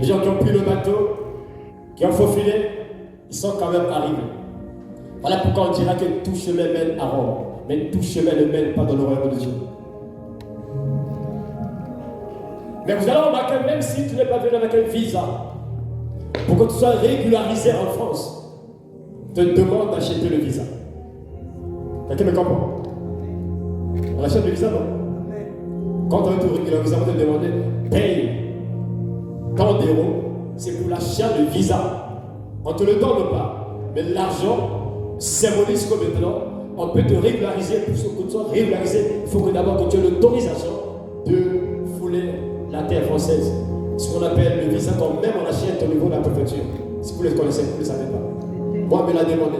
Les gens qui ont pris le bateau, qui ont faufilé, ils sont quand même arrivés. Voilà pourquoi on dira que tout chemin mène à Rome, mais tout chemin ne mène pas dans le royaume de Dieu. Mais vous allez remarquer, même si tu n'es pas venu avec un visa, pour que tu sois régularisé en France, te demande d'acheter le visa. Quelqu'un me comprend? On achète le visa, non? Quand on est régularisé, on va te demander, paye tant d'euros, c'est pour l'achat de visa. On ne te le donne pas, mais l'argent symbolise que maintenant, on peut te régulariser. Pour que tu sois régularisé, il faut que d'abord que tu aies l'autorisation de fouler la terre française. Ce qu'on appelle le visa, quand même on achète au niveau de la préfecture. Si vous le connaissez, vous ne le savez pas. Moi, je me l'ai demandé.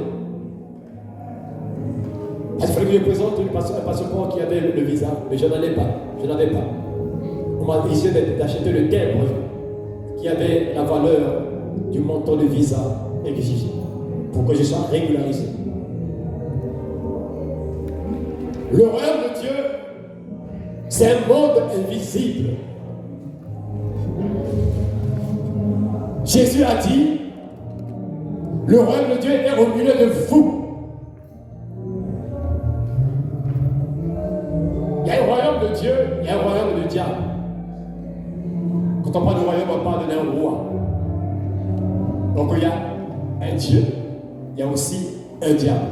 Il fallait que je présente un passeport qui avait le visa, mais je n'en ai pas. Je n'avais pas. On m'a dit d'acheter le timbre qui avait la valeur du montant de visa exigé pour que je sois régularisé. Le royaume de Dieu, c'est un monde invisible. Jésus a dit, le royaume de Dieu est au milieu de vous. Il y a un royaume de Dieu, il y a un royaume de diable. Quand on parle du royaume, on parle d'un roi. Donc il y a un Dieu, il y a aussi un diable.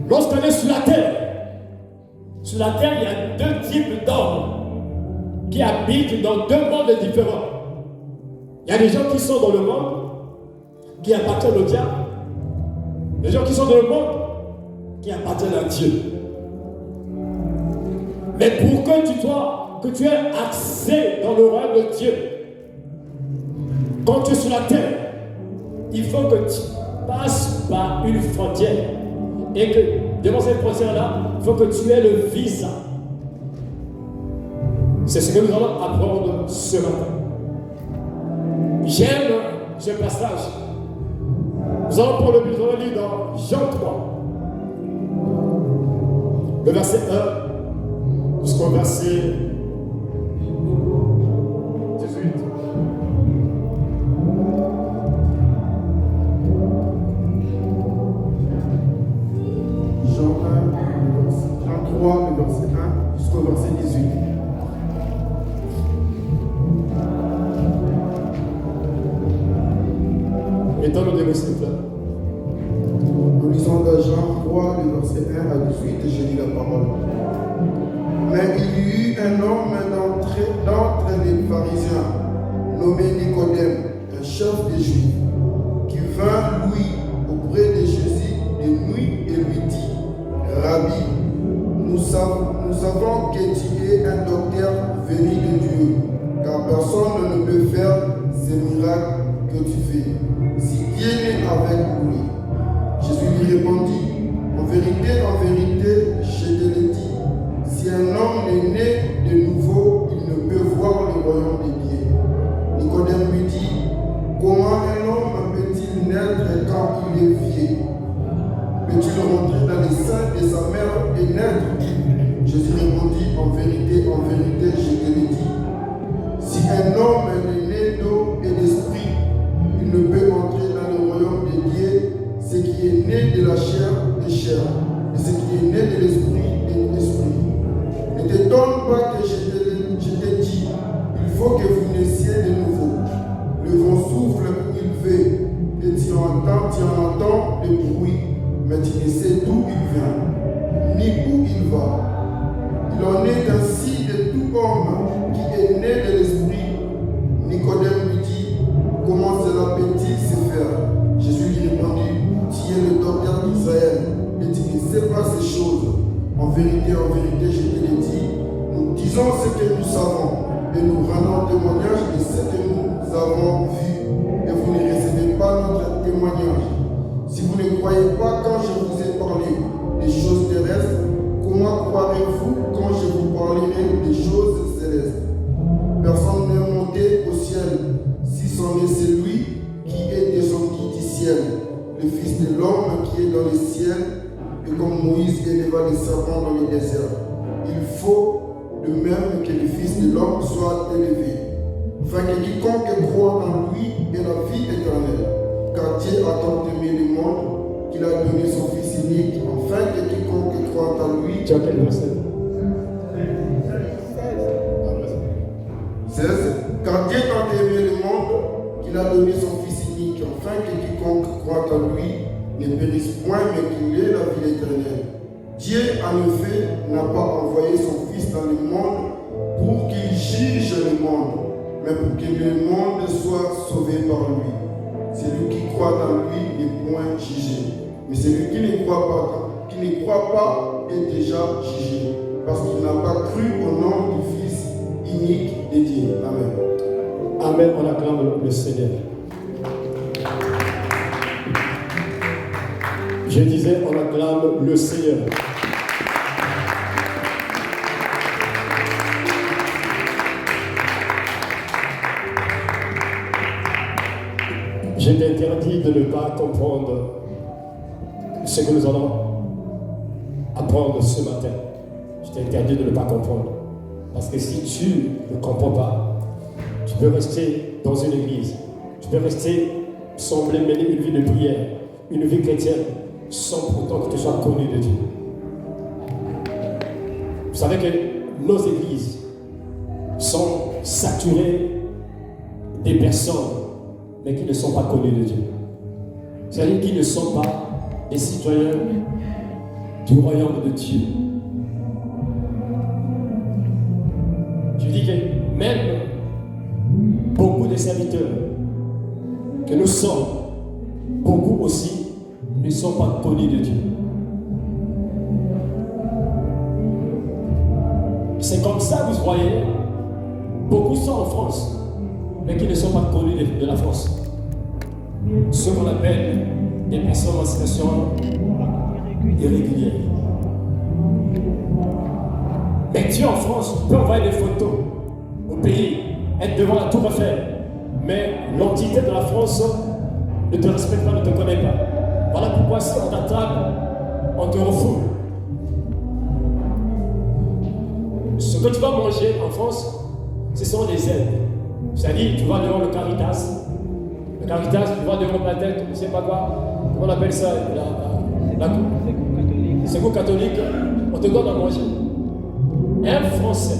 Lorsqu'on est sur la terre, il y a deux types d'hommes qui habitent dans deux mondes différents. Il y a des gens qui sont dans le monde, qui appartiennent au diable. Des gens qui sont dans le monde, qui appartiennent à Dieu. Mais pour que tu aies accès dans le royaume de Dieu, quand tu es sur la terre, il faut que tu passes par une frontière. Et que devant cette frontière-là, il faut que tu aies le visa. C'est ce que nous allons apprendre ce matin. J'aime ce passage. Nous allons prendre le livre dans Jean 3. Le verset 1 jusqu'au verset 18. Jean 3, le verset 1 jusqu'au verset 18. Mettons le démon, s'il te plaît. Nous lisons dans Jean 3, le verset 1 à 18, et je lis la parole. Mais il y eut un homme d'entre les pharisiens, nommé Nicodème, un chef des Juifs, qui vint, lui, auprès de Jésus de nuit et lui dit, Rabbi, nous savons que tu es un docteur venu de Dieu, car personne ne peut faire ces miracles que tu fais, si Dieu est avec lui. Jésus lui répondit, en vérité, je te le dis, si un homme est né de nouveau, il ne peut voir le royaume de Dieu. Nicodème lui dit, comment un homme peut-il naître quand il est vieux? Peut-il rentrer dans les seins de sa mère et naître? Jésus répondit, en vérité, je te le dis, si un homme est né d'eau et d'esprit, il ne peut entrer dans le royaume de Dieu. Ce qui est né de la chair est chair, et ce qui est né de l'esprit est esprit. Ne t'étonne pas que je te dis, il faut que vous naissiez de nouveau. Le vent souffle où il veut, et tu entends le bruit, mais tu ne sais d'où il vient, ni où il va. Il en est ainsi de tout homme qui est né de l'esprit. Nicodème lui dit, comment cela peut-il se faire? Jésus lui répondit, tu es le docteur d'Israël, et tu ne sais pas ces choses. En vérité, je te l'ai dit, nous disons ce que nous savons, et nous rendons témoignage de ce que nous avons vu, et vous ne recevez pas notre témoignage. Si vous ne croyez pas quand je vous ai parlé des choses terrestres, comment croirez-vous quand je vous parlerai des choses célestes? Personne n'est monté au ciel, si c'en est celui qui est descendu du ciel, le Fils de l'homme qui est dans le ciel, et comme Moïse éleva les serpents dans le désert. Il faut de de même que le Fils de l'homme soit élevé, afin que quiconque croit en lui ait la vie éternelle. Car Dieu a tant aimé le monde qu'il a donné son Fils unique, afin que quiconque croit en lui. Tu as quel verset? 16. Car Dieu a tant aimé le monde qu'il a donné son Fils unique, afin que quiconque croit en lui ne périsse point, mais qu'il ait la vie éternelle. Dieu, en effet, n'a pas envoyé son Fils dans le monde pour qu'il juge le monde, mais pour que le monde soit sauvé par lui. Celui qui croit en lui n'est point jugé, mais celui qui ne croit pas est déjà jugé, parce qu'il n'a pas cru au nom du Fils unique de Dieu. Amen. Amen, on acclame le Seigneur. Je disais, on acclame le Seigneur. Je t'interdis de ne pas comprendre ce que nous allons apprendre ce matin. Je t'interdis de ne pas comprendre. Parce que si tu ne comprends pas, tu peux rester dans une église. Tu peux rester, sembler mener une vie de prière, une vie chrétienne, sans pourtant que tu sois connu de Dieu. Vous savez que nos églises sont saturées des personnes, mais qui ne sont pas connues de Dieu. C'est-à-dire qui ne sont pas des citoyens du royaume de Dieu. Je dis que même beaucoup de serviteurs que nous sommes, beaucoup aussi ne sont pas connus de Dieu. C'est comme ça, vous voyez, beaucoup sont en France, mais qui ne sont pas connus de la France. Ce qu'on appelle des personnes en situation irrégulière. Mais Dieu en France peut envoyer des photos au pays, être devant la tour Eiffel, mais l'entité de la France ne te respecte pas, ne te connaît pas. Voilà pourquoi si on t'attrape, on te refoule. Ce que tu vas manger en France, ce sont des aides. C'est-à-dire, tu vas devant le Caritas. Le Caritas, tu vas devant la tête, je ne sais pas quoi. Comment on appelle ça? Le secours catholique. On te donne à manger. Un Français,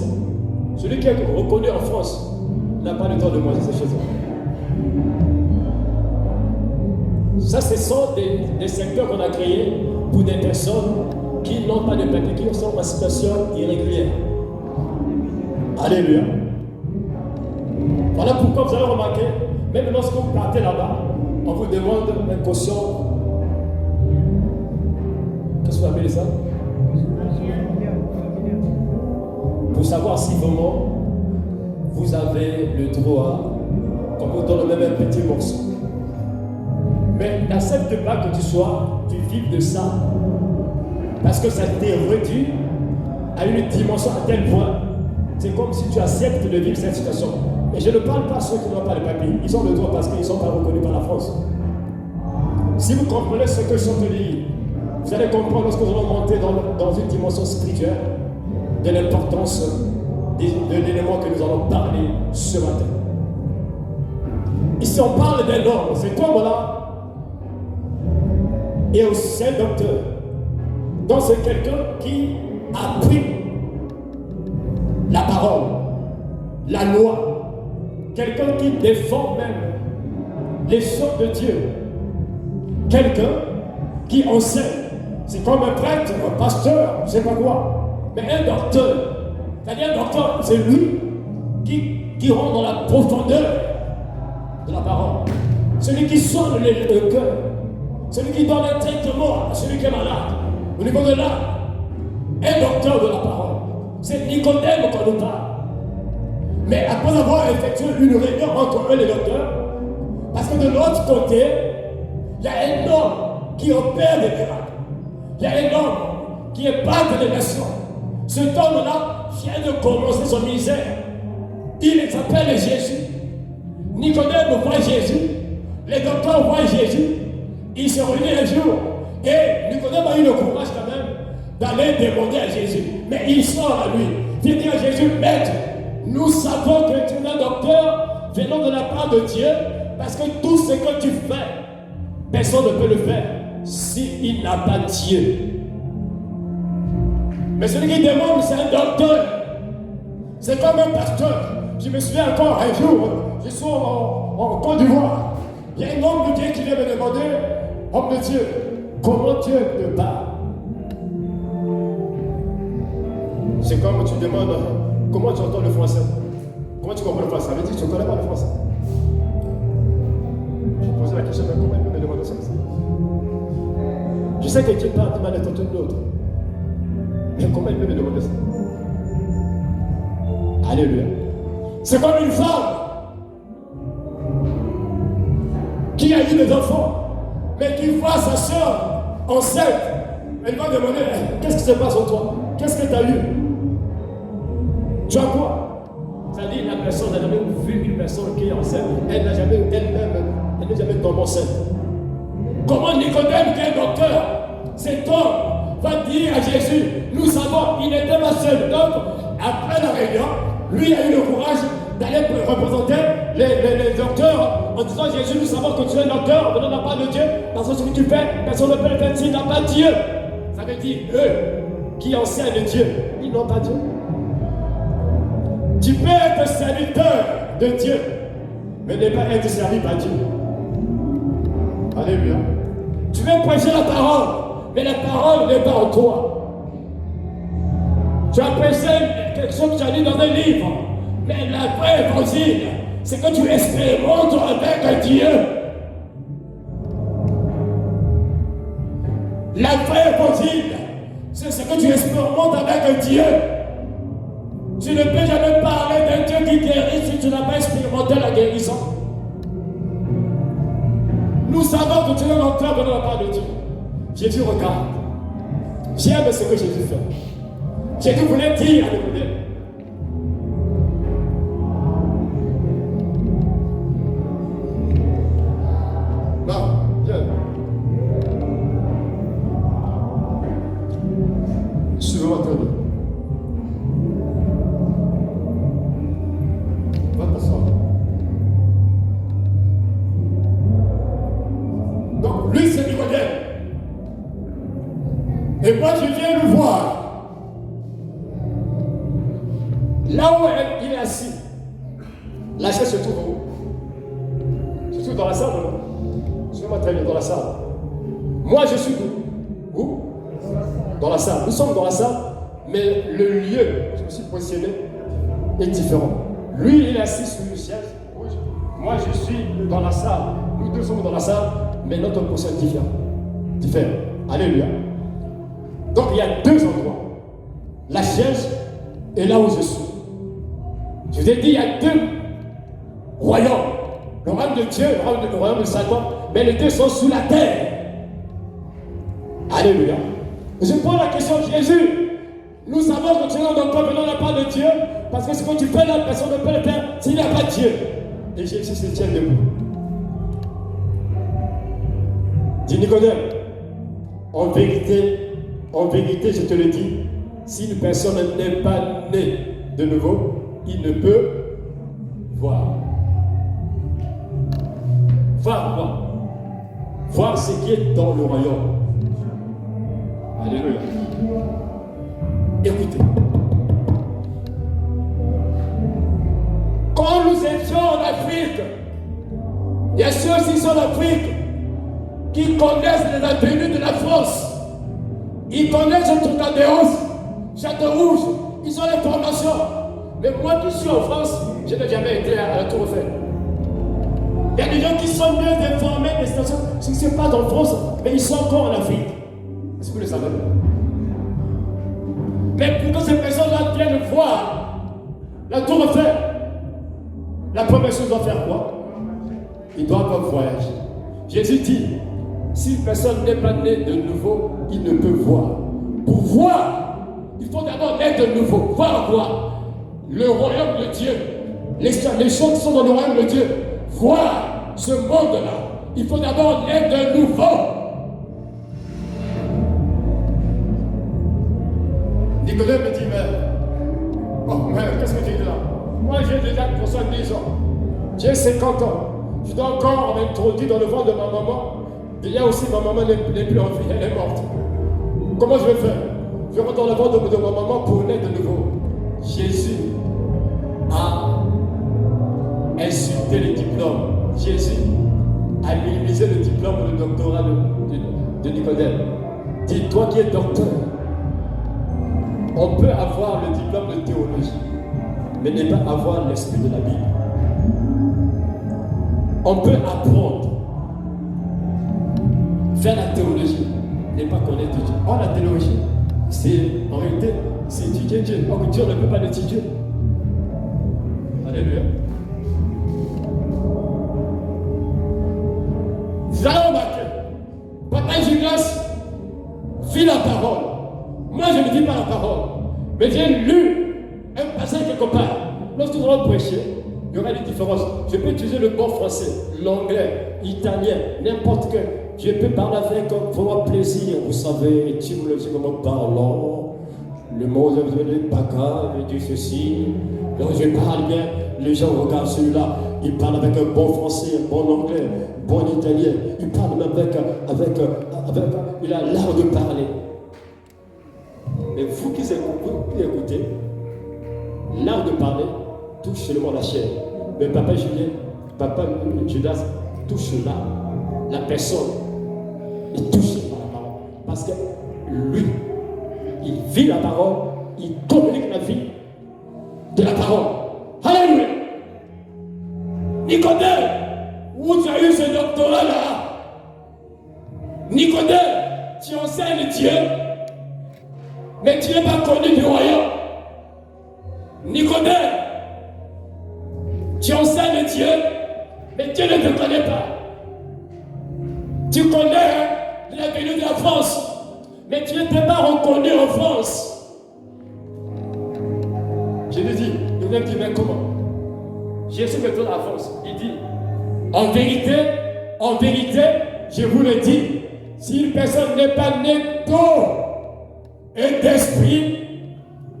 celui qui est reconnu en France, n'a pas le temps de manger ces choses-là. Ça, ce sont des secteurs qu'on a créés pour des personnes qui n'ont pas de papier, qui sont en situation irrégulière. Alléluia. Voilà pourquoi vous allez remarquer, même lorsque vous partez là-bas, on vous demande une caution. Qu'est-ce que vous appelez ça? Pour savoir si vraiment vous avez le droit qu'on vous donne même un petit morceau. Mais n'accepte pas que tu vives de ça. Parce que ça t'est réduit à une dimension à tel point. C'est comme si tu acceptes de vivre cette situation. Mais je ne parle pas à ceux qui n'ont pas de papier. Ils ont le droit parce qu'ils ne sont pas reconnus par la France. Si vous comprenez ce que je suis en train de dire, vous allez comprendre lorsque nous allons monter dans une dimension spirituelle de l'importance de l'élément que nous allons parler ce matin. Ici, on parle d'un homme. Cet homme-là est aussi un docteur. Donc, c'est quelqu'un qui a pris la parole, la loi, quelqu'un qui défend même les choses de Dieu, quelqu'un qui enseigne. C'est comme un prêtre, un pasteur, je ne sais pas quoi, mais un docteur. C'est-à-dire un docteur, c'est lui qui rentre dans la profondeur de la parole. Celui qui sonne le cœur, celui qui donne un traitement à celui qui est malade. Au niveau de l'âme, un docteur de la parole. C'est Nicodème qu'on nous parle. Mais après avoir effectué une réunion entre eux les docteurs, parce que de l'autre côté, il y a un homme qui opère des miracles. Il y a un homme qui est pâtre des nations. Cet homme-là vient de commencer son ministère. Il s'appelle Jésus. Nicodème voit Jésus. Les docteurs voient Jésus. Ils se réunissent un jour. Et Nicodème a eu le courage quand même d'aller demander à Jésus. Mais il sort à lui. Viens dire à Jésus, Maître, nous savons que tu es un docteur venant de la part de Dieu, parce que tout ce que tu fais, personne ne peut le faire s'il n'a pas Dieu. Mais celui qui demande, c'est un docteur. C'est comme un pasteur. Je me souviens encore un jour, je suis en Côte d'Ivoire. Il y a un homme de Dieu qui vient me demander, homme de Dieu, comment Dieu te parle? C'est comme tu demandes, comment tu entends le français? Comment tu comprends le français? Ça veut dire que tu ne connais pas le français. Je posais la question, mais comment il peut me demander ça? Je sais que Dieu parle de manière toute l'autre. Mais comment il peut me demander ça? Alléluia. C'est comme une femme qui a eu des enfants, mais qui voit sa soeur enceinte. Elle va demander, qu'est-ce qui se passe en toi? Qu'est-ce que tu as eu? Tu as quoi? C'est-à-dire, la personne n'a jamais vu une personne qui est enceinte. Elle n'a jamais, elle-même, elle n'est jamais tombée enceinte. Comment Nicodème, qui est docteur, cet homme va dire à Jésus, nous savons, il n'était pas seul. Donc, après la réunion, lui a eu le courage d'aller représenter les docteurs en disant, Jésus, nous savons que tu es docteur, mais on n'a pas de Dieu, parce que ce que tu fais, personne ne peut le faire s'il n'a pas Dieu. Ça veut dire, eux qui enseignent Dieu, ils n'ont pas Dieu. Tu peux être serviteur de Dieu, mais ne pas être servi par Dieu. Alléluia. Tu veux prêcher la parole, mais la parole n'est pas en toi. Tu as prêché quelque chose que tu as lu dans un livre, mais la vraie évangile, c'est que tu expérimentes avec Dieu. La vraie évangile, c'est ce que tu expérimentes avec Dieu. Tu ne peux jamais parler d'un Dieu qui guérit si tu n'as pas expérimenté la guérison. Nous savons que tu es un docteur venant de la part de Dieu. Jésus regarde. J'aime ce que Jésus fait. Jésus voulait dire à Nicodème. Non, viens. Suivez-moi très bien. Va t'asseoir. Donc, lui, c'est Nicodème. Et moi, je viens le voir. Là où il est assis, la chaise se trouve où? Se trouve dans la salle, non? Suivez-moi très bien, dans la salle. Moi, je suis où? Où? Dans la salle. Nous sommes dans la salle, mais le lieu, je me suis positionné, est différent. Lui, il est assis sur une chaise. Moi, je suis dans la salle. Nous deux sommes dans la salle, mais notre position est différente. Alléluia. Donc, il y a deux endroits. La chaise et là où je suis. Je vous ai dit, il y a deux royaumes. Le royaume de Dieu, le royaume de Satan, mais les deux sont sous la terre. Alléluia. Je pose la question, Jésus, nous savons que tu es un docteur venant de la part de Dieu, parce que ce que tu fais là, personne ne peut le faire s'il n'y a pas Dieu. Et Jésus se tient debout. Dis Nicodème, en vérité, je te le dis, si une personne n'est pas née de nouveau, il ne peut voir. Voir. Voir ce qui est dans le royaume. Alléluia. Écoutez. Quand nous étions en Afrique, il y a ceux qui sont en Afrique qui connaissent les avenues de la France. Ils connaissent le Trocadéros, Château-Rouge. Ils ont les formations. Mais moi qui suis en France, je n'ai jamais été à la Tour Eiffel. Il y a des gens qui sont mieux informés des stations, ce qui se passe en France, mais ils sont encore en Afrique. Est-ce que vous le savez? Mais pour que ces personnes-là viennent voir la Tour Eiffel, la première chose doit faire quoi? Ils doivent voyager. Jésus dit, si une personne n'est pas née de nouveau, il ne peut voir. Pour voir, il faut d'abord naître de nouveau. Voir quoi? Le royaume de Dieu. Les choses qui sont dans le royaume de Dieu. Voir ce monde-là. Il faut d'abord naître de nouveau. Nicodème me dit, mais frère, qu'est-ce que tu dis là? Moi, j'ai déjà 70 ans. J'ai 50 ans. Je dois encore m'introduire dans le ventre de ma maman. Il y a aussi ma maman n'est plus en vie, elle est morte. Comment je vais faire? Je rentre dans le ventre de ma maman pour naître de nouveau. Jésus a insulté les diplômes. Jésus a minimisé le diplôme de doctorat de Nicodème. Dis-toi qui est docteur. On peut avoir le diplôme de théologie, mais ne pas avoir l'esprit de la Bible. On peut apprendre, faire la théologie, ne pas connaître Dieu. Or, la théologie, c'est en réalité, c'est étudier Dieu. Or, Dieu ne peut pas l'étudier. Alléluia. Vous allez remarquer, Papa Giglas vit la parole. Moi, je ne dis pas la parole, mais j'ai lu un passage quelque part. Lorsque nous allons prêcher, il y aura des différences. Je peux utiliser le bon français, l'anglais, l'italien, n'importe quel. Je peux parler avec vraiment plaisir. Vous savez, étymologiquement parlant, le mot de Baka veut dire ceci. Donc je parle bien, les gens regardent celui-là, il parle avec un bon français, un bon anglais, un bon italien. Il parle même avec il a l'art de parler. Mais vous qui écoutez, l'art de parler touche seulement la chair. Mais Papa Judas touche la personne. Il touche par la parole. Parce que lui, il vit la parole, il communique la vie de la parole. Alléluia. Nicodème, où tu as eu ce doctorat-là? Nicodème, tu enseignes Dieu, mais tu n'es pas connu du royaume. Nicodème, tu enseignes Dieu, mais Dieu ne te connaît pas. Tu connais la venue de la France, mais tu n'étais pas reconnu en France. Je lui dis, il me dit, mais comment? Jésus me donne la France. Il dit, en vérité, je vous le dis, si une personne n'est pas née d'eau et d'esprit,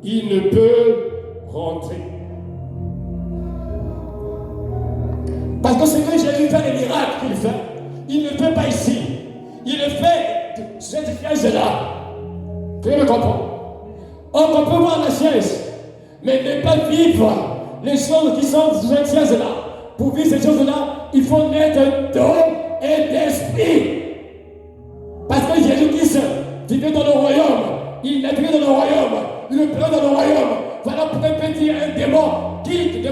il ne peut rentrer. Parce que ce que Jésus fait, les miracles qu'il fait, il ne fait pas ici. Il le fait de cette chaise-là. Vous me comprendre? Or, on peut voir la chaise, mais ne pas vivre les choses qui sont sur cette chaise-là. Pour vivre ces choses-là, il faut naître d'eau et d'esprit. Parce que Jésus-Christ vivait dans le royaume. Il est venu dans le royaume. Il est plein dans le royaume. Voilà pourquoi il peut dire un démon quitte.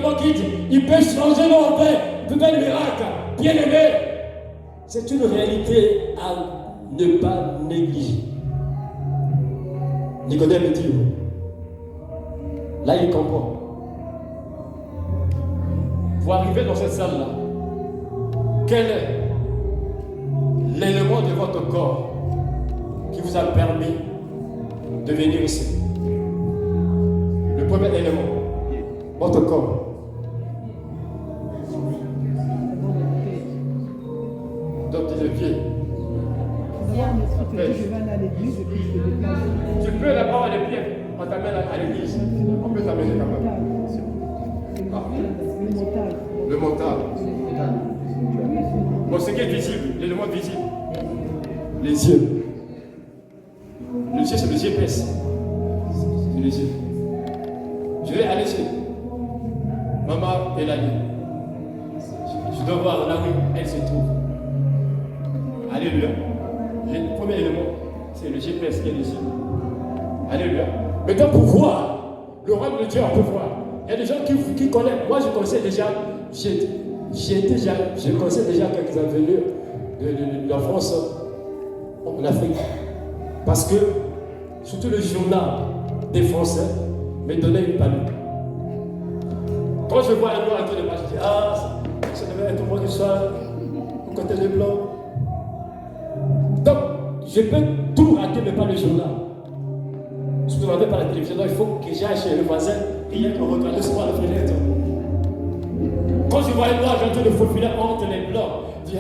Il peut changer l'ordre, il peut faire le miracle. Bien aimé, c'est une réalité à ne pas négliger. Nicodème me dit, là il comprend. Pour arriver dans cette salle-là, quel est l'élément de votre corps qui vous a permis de venir ici? Le premier élément, votre corps. Donc tu es pied. Je vais aller à l'église et puis je vais déplacer. Tu peux d'abord aller pied, on t'amène à l'église. On peut t'amener quand même. Le mental. Bon, ce qui est visible, l'élément visible. Les yeux. Les yeux, c'est le GPS. C'est les yeux. Je vais aller chez Maman Elanie. Je dois voir là où elle se trouve. Alléluia. Le premier élément, c'est le GPS qui est ici. Alléluia. Maintenant, pour voir le royaume de Dieu, on peut voir. Il y a des gens qui connaissent. Moi, je connaissais déjà. Je connaissais déjà quelques venus de la France en Afrique. Parce que, surtout le journal des Français me donnait une palme. Quand je vois un noir en train de marcher, je dis, ça devait être moi qui sois au côté des blancs. Donc, je peux tout rater, mais pas le journal. Je ne regardais pas la télévision, donc il faut que j'aille chez le voisin, rien que regarder sur la fenêtre. Quand je vois un noir en train de faufiler entre les blancs, je dis,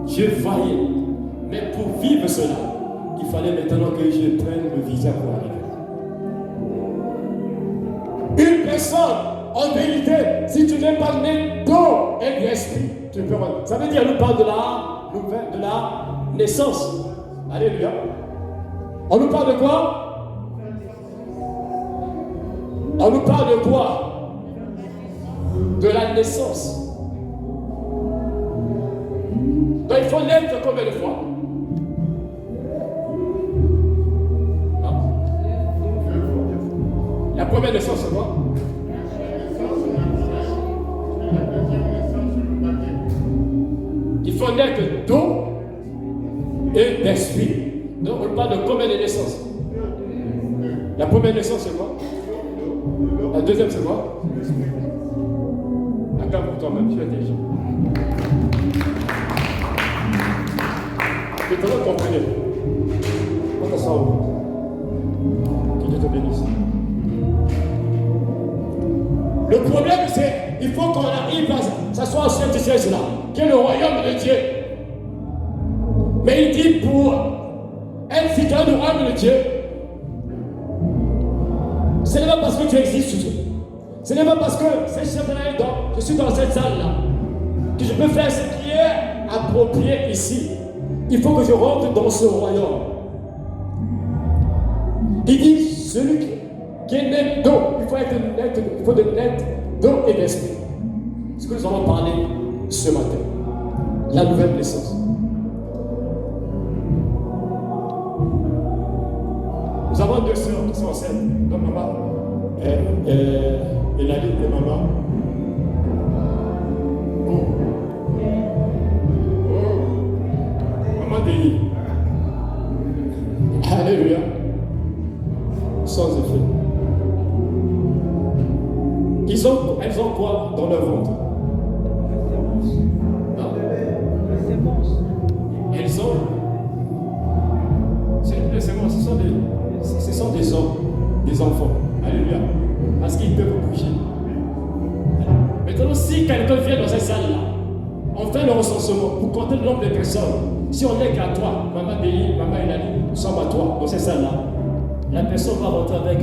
je voyais. Mais pour vivre cela, il fallait maintenant que je prenne le visa pour arriver. personne, en vérité, si tu n'es pas né d'eau et d'esprit, tu peux. Ça veut dire, nous parle de la naissance. Alléluia. On nous parle de quoi? On nous parle de quoi? De la naissance. Donc il faut naître combien de fois? Non? La première naissance, c'est quoi? Il faut naître d'eau et d'esprit. Donc on parle de combien de naissances? La première naissance, c'est quoi? La deuxième, c'est quoi? Attends pour toi-même, tu es intelligent. Que tout le monde comprenne. On t'assoit où? Que Dieu te bénisse. Le problème, c'est qu'il faut qu'on arrive à s'asseoir sur ce siège-là, qui est le royaume de Dieu. Mais il dit pour être citoyen du royaume de Dieu, ce n'est pas parce que tu existes. Ce n'est pas parce que je suis dans cette salle-là que je peux faire ce qui est approprié ici. Il faut que je rentre dans ce royaume. Il dit, celui qui est né d'eau, il faut être net d'eau et d'esprit. Ce que nous allons parler ce matin. La nouvelle naissance. Nous avons deux sœurs qui sont enceintes. Donc maman, elle a dit que maman. Maman Déhi. Alléluia. Sans effet. Elles ont quoi dans leur ventre? Elles ont. C'est les semences, ce sont des hommes, des enfants. Alléluia. Parce qu'ils peuvent bouger. Maintenant, si quelqu'un vient dans cette salle-là, on fait le recensement pour compter le nombre de personnes. Si on n'est qu'à toi, maman Déhi, maman Elali, nous sommes à toi dans cette salle-là, la personne va rentrer avec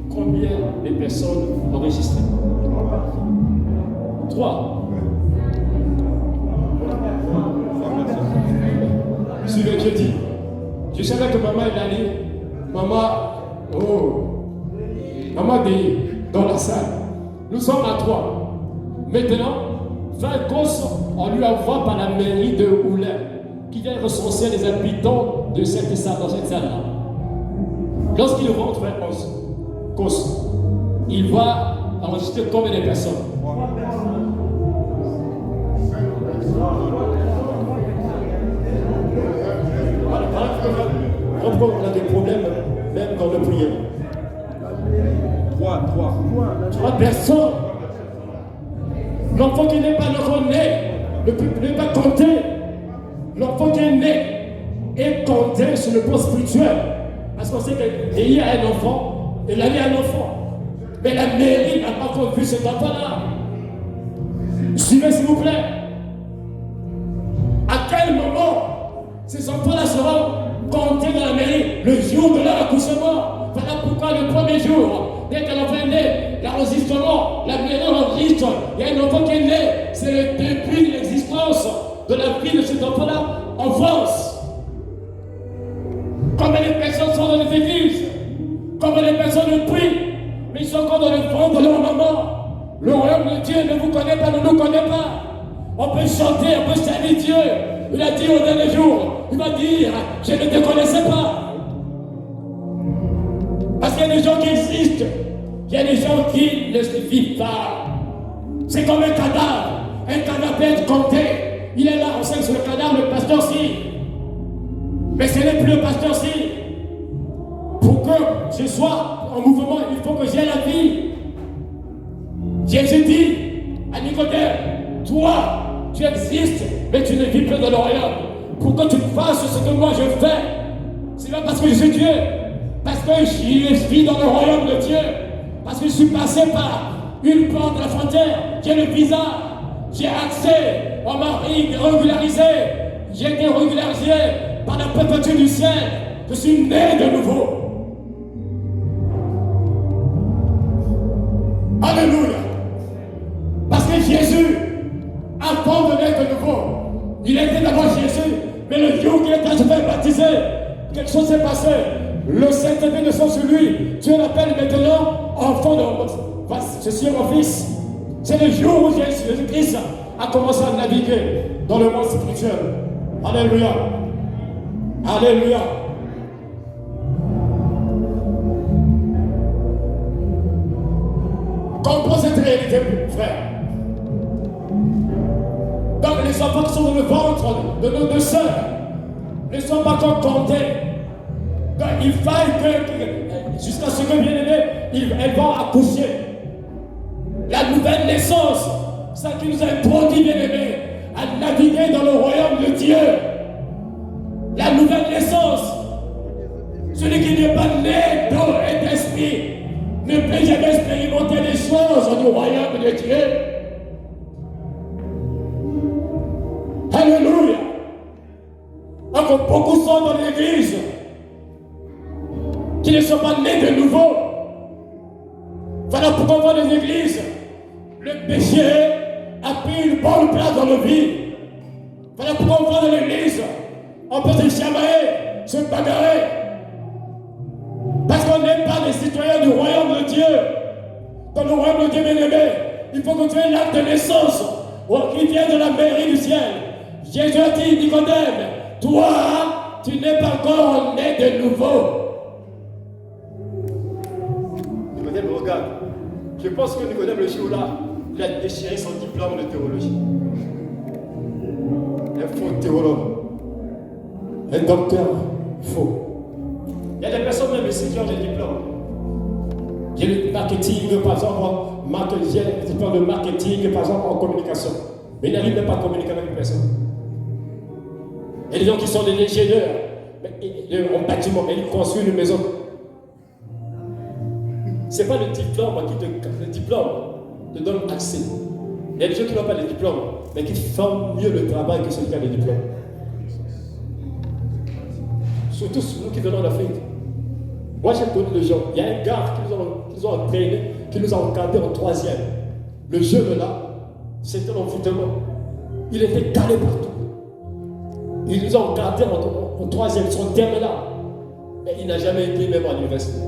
combien de personnes enregistrées? 3. Suivez, je dis. Je savais que maman Elali, maman Déhi, dans la salle. Nous sommes à 3. Maintenant, fin course, on lui envoie par la mairie de Oulin, qui vient recenser les habitants de cette salle, dans cette salle-là. Lorsqu'il rentre fin course, il va enregistrer combien de personnes? Voilà, on a des problèmes même dans le prière. 3 personnes. L'enfant qui n'est pas né ne peut pas compter. L'enfant qui est né est compté sur le plan spirituel. Parce qu'on sait qu'il y a un enfant, et là il y a un enfant. Mais la mairie n'a pas encore vu cet enfant-là. Suivez s'il vous plaît. À quel moment ces enfants-là seront comptés dans la mairie? Le jour de leur accouchement. Voilà pourquoi le premier jour, dès que l'enfant est né, l'enregistrement, la mairie enregistre. Il y a un enfant qui est né. C'est le début de l'existence de la vie de cet enfant-là en France. Combien de personnes sont dans les églises? Combien de personnes prient? Mais ils sont encore dans le ventre de leur maman. Le royaume de Dieu ne vous connaît pas, ne nous connaît pas. On peut chanter, on peut servir Dieu. Il a dit au dernier jour, il va dire, je ne te connaissais pas. Parce qu'il y a des gens qui existent. Il y a des gens qui ne se vivent pas. C'est comme un cadavre. Un cadavre peut être compté. Il est là, on sait que c'est le cadavre, le pasteur aussi. Mais ce n'est plus le pasteur aussi. Pour que je sois en mouvement, il faut que j'aie la vie. Jésus dit à Nicodème, toi, tu existes, mais tu ne vis plus dans le royaume. Pour que tu fasses ce que moi je fais, c'est pas parce que je suis Dieu, parce que je vis dans le royaume de Dieu, parce que je suis passé par une porte de la frontière, qui est le visa. J'ai accès, on m'a régularisé, j'ai été régularisé par la préfecture du ciel. Je suis né de nouveau. été baptisé, quelque chose s'est passé. Le Saint-Esprit descend sur lui. Dieu l'appelle maintenant enfant de ceci est mon fils. C'est le jour où Jésus-Christ a commencé à naviguer dans le monde spirituel. Alléluia. Alléluia. Comprends cette réalité, frère. Donc les enfants qui sont dans le ventre de nos deux sœurs ne sont pas encore comptés. Donc il faille que, jusqu'à ce que bien aimé, elles vont accoucher. La nouvelle naissance, ça qui nous a introduit, bien aimé, à naviguer dans le royaume de Dieu. La nouvelle naissance, celui qui n'est pas né d'eau et d'esprit, ne peut jamais expérimenter les choses du royaume de Dieu. Alléluia. Encore beaucoup sont dans l'église qui ne sont pas nés de nouveau. Voilà pourquoi on voit les églises. Le péché a pris une bonne place dans nos vies. Voilà pourquoi on voit dans l'église. On peut se chamailler, se bagarrer. Parce qu'on n'est pas des citoyens du royaume de Dieu. Dans le royaume de Dieu bien-aimé, il faut que tu aies l'acte de naissance qui vient de la mairie du ciel. Jésus a dit, Nicodème, toi, tu n'es pas encore né de nouveau. Nicodème, regarde. Je pense que Nicodème, le jour-là, il a déchiré son diplôme de théologie. Un faux théologue. Un docteur faux. Il y a des personnes même ici qui ont des diplômes. J'ai le marketing, par exemple, j'ai le diplôme de marketing, par exemple, en communication. Mais il n'arrive même pas à communiquer avec une personne. Il y a des gens qui sont des ingénieurs en bâtiment, mais ils construisent une maison. Ce n'est pas le diplôme qui te donne accès. Il y a des gens qui n'ont pas de diplôme, mais qui font mieux le travail que celui qui a des diplômes. Surtout nous qui venons d'Afrique. Moi j'ai connu des gens, il y a un gars qui nous ont entraîné, qui nous a encadré en 3e. Le jeune là, c'était l'envoûtement. Il était calé partout. Il nous a encadré en 3e, son terme là. Mais il n'a jamais été même à l'université.